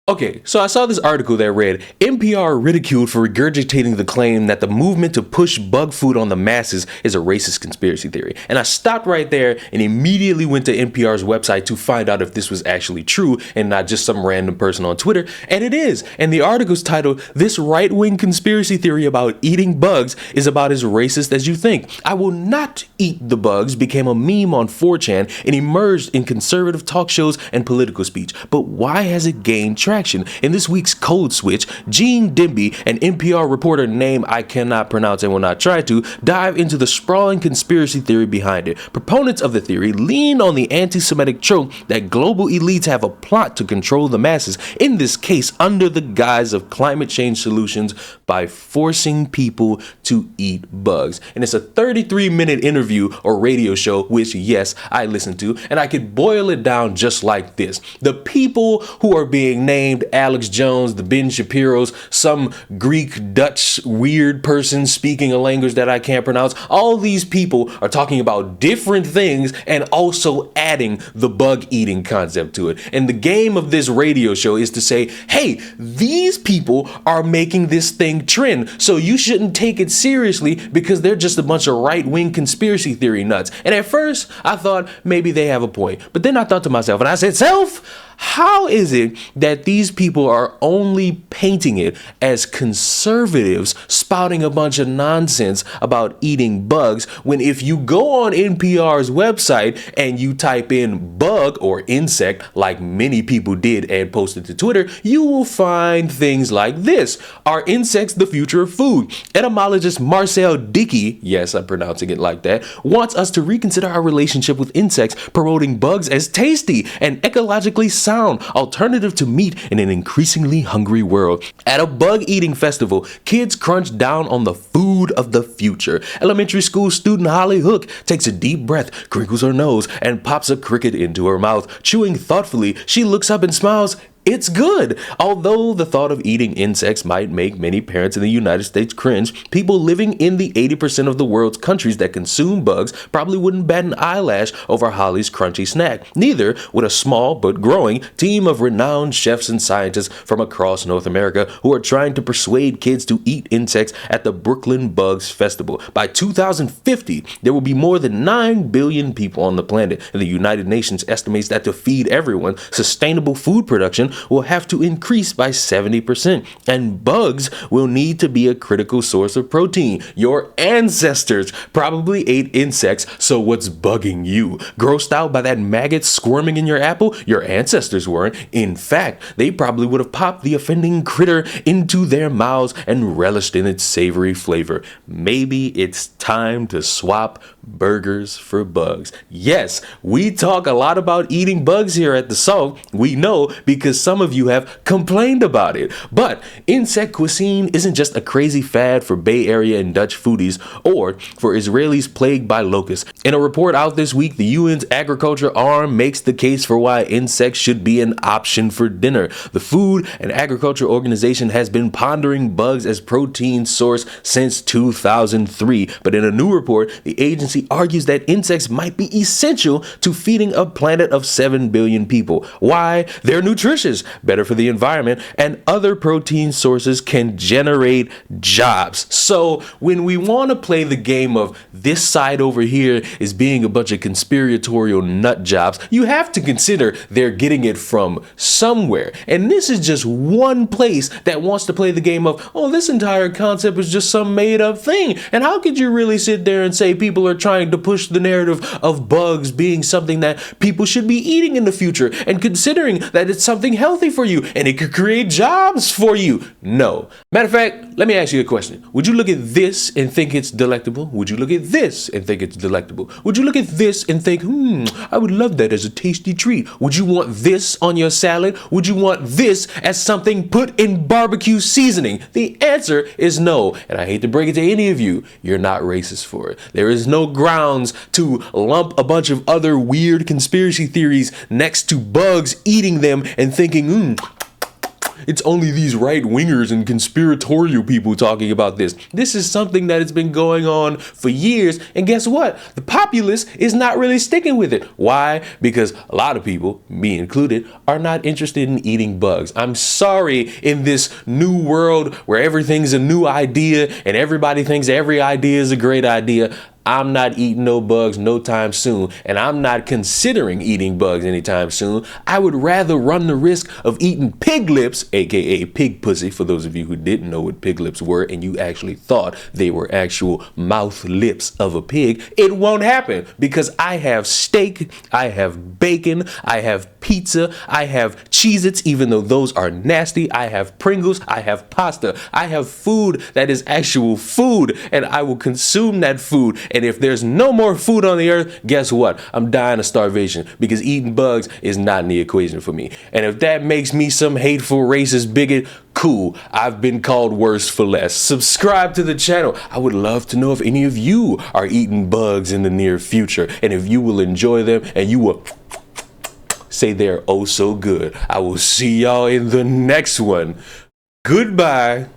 Okay, so I saw this article that read, NPR ridiculed for regurgitating the claim that the movement to push bug food on the masses is a racist conspiracy theory. And I stopped right there and immediately went to NPR's website to find out if this was actually true and not just some random person on Twitter. And it is. And the article's titled, "This right-wing conspiracy theory about eating bugs is about as racist as you think. I will not eat the bugs" became a meme on 4chan and emerged in conservative talk shows and political speech. But why has it gained traction? In this week's Code Switch, Gene Demby, an NPR reporter name I cannot pronounce and will not try to, dive into the sprawling conspiracy theory behind it. Proponents of the theory lean on the anti-Semitic trope that global elites have a plot to control the masses, in this case under the guise of climate change solutions by forcing people to eat bugs. And it's a 33-minute interview or radio show, which, yes, I listened to, and I could boil it down just like this. The people who are being named Alex Jones, the Ben Shapiro's, some Greek, Dutch, weird person speaking a language that I can't pronounce. All these people are talking about different things and also adding the bug eating concept to it. And the game of this radio show is to say, hey, these people are making this thing trend, so you shouldn't take it seriously because they're just a bunch of right-wing conspiracy theory nuts. And at first, I thought maybe they have a point. But then I thought to myself, and I said, how is it that these people are only painting it as conservatives spouting a bunch of nonsense about eating bugs when if you go on NPR's website and you type in bug or insect like many people did and posted to Twitter, you will find things like this. Are insects the future of food? Etymologist Marcel Dickey, yes, I'm pronouncing it like that, wants us to reconsider our relationship with insects, promoting bugs as tasty and ecologically sound alternative to meat in an increasingly hungry world. At a bug eating festival, kids crunch down on the food of the future. Elementary school student Holly Hook takes a deep breath, crinkles her nose, and pops a cricket into her mouth. Chewing thoughtfully, she looks up and smiles. It's good. Although the thought of eating insects might make many parents in the United States cringe, people living in the 80% of the world's countries that consume bugs probably wouldn't bat an eyelash over Holly's crunchy snack. Neither would a small but growing team of renowned chefs and scientists from across North America who are trying to persuade kids to eat insects at the Brooklyn Bugs Festival. By 2050, there will be more than 9 billion people on the planet, and the United Nations estimates that to feed everyone, sustainable food production will have to increase by 70%, and bugs will need to be a critical source of protein. Your ancestors probably ate insects, so what's bugging you? Grossed out by that maggot squirming in your apple? Your ancestors weren't. In fact, they probably would have popped the offending critter into their mouths and relished in its savory flavor. Maybe it's time to swap burgers for bugs. Yes, we talk a lot about eating bugs here at The Salt. We know because some of you have complained about it. But insect cuisine isn't just a crazy fad for Bay Area and Dutch foodies or for Israelis plagued by locusts. In a report out this week, the UN's agriculture arm makes the case for why insects should be an option for dinner. The Food and Agriculture Organization has been pondering bugs as protein source since 2003. But in a new report, the agency argues that insects might be essential to feeding a planet of 7 billion people. Why? They're nutritious, better for the environment, and other protein sources can generate jobs. So when we want to play the game of this side over here is being a bunch of conspiratorial nut jobs, you have to consider they're getting it from somewhere. And this is just one place that wants to play the game of, oh, this entire concept is just some made up thing. And how could you really sit there and say people are trying to push the narrative of bugs being something that people should be eating in the future and considering that it's something healthy for you and it could create jobs for you? No. Matter of fact, let me ask you a question. Would you look at this and think it's delectable? Would you look at this and think it's delectable? Would you look at this and think, I would love that as a tasty treat? Would you want this on your salad? Would you want this as something put in barbecue seasoning? The answer is no. And I hate to break it to any of you, you're not racist for it. There is no grounds to lump a bunch of other weird conspiracy theories next to bugs eating them and thinking, it's only these right-wingers and conspiratorial people talking about this. This is something that has been going on for years, and guess what? The populace is not really sticking with it. Why? Because a lot of people, me included, are not interested in eating bugs. I'm sorry, in this new world where everything's a new idea and everybody thinks every idea is a great idea, I'm not eating no bugs no time soon, and I'm not considering eating bugs anytime soon. I would rather run the risk of eating pig lips, aka pig pussy, for those of you who didn't know what pig lips were and you actually thought they were actual mouth lips of a pig. It won't happen because I have steak, I have bacon, I have pizza, I have Cheez-Its, even though those are nasty, I have Pringles, I have pasta, I have food that is actual food, and I will consume that food. And if there's no more food on the earth, guess what? I'm dying of starvation because eating bugs is not in the equation for me. And if that makes me some hateful racist bigot, cool. I've been called worse for less. Subscribe to the channel. I would love to know if any of you are eating bugs in the near future and if you will enjoy them and you will say they're oh so good. I will see y'all in the next one. Goodbye.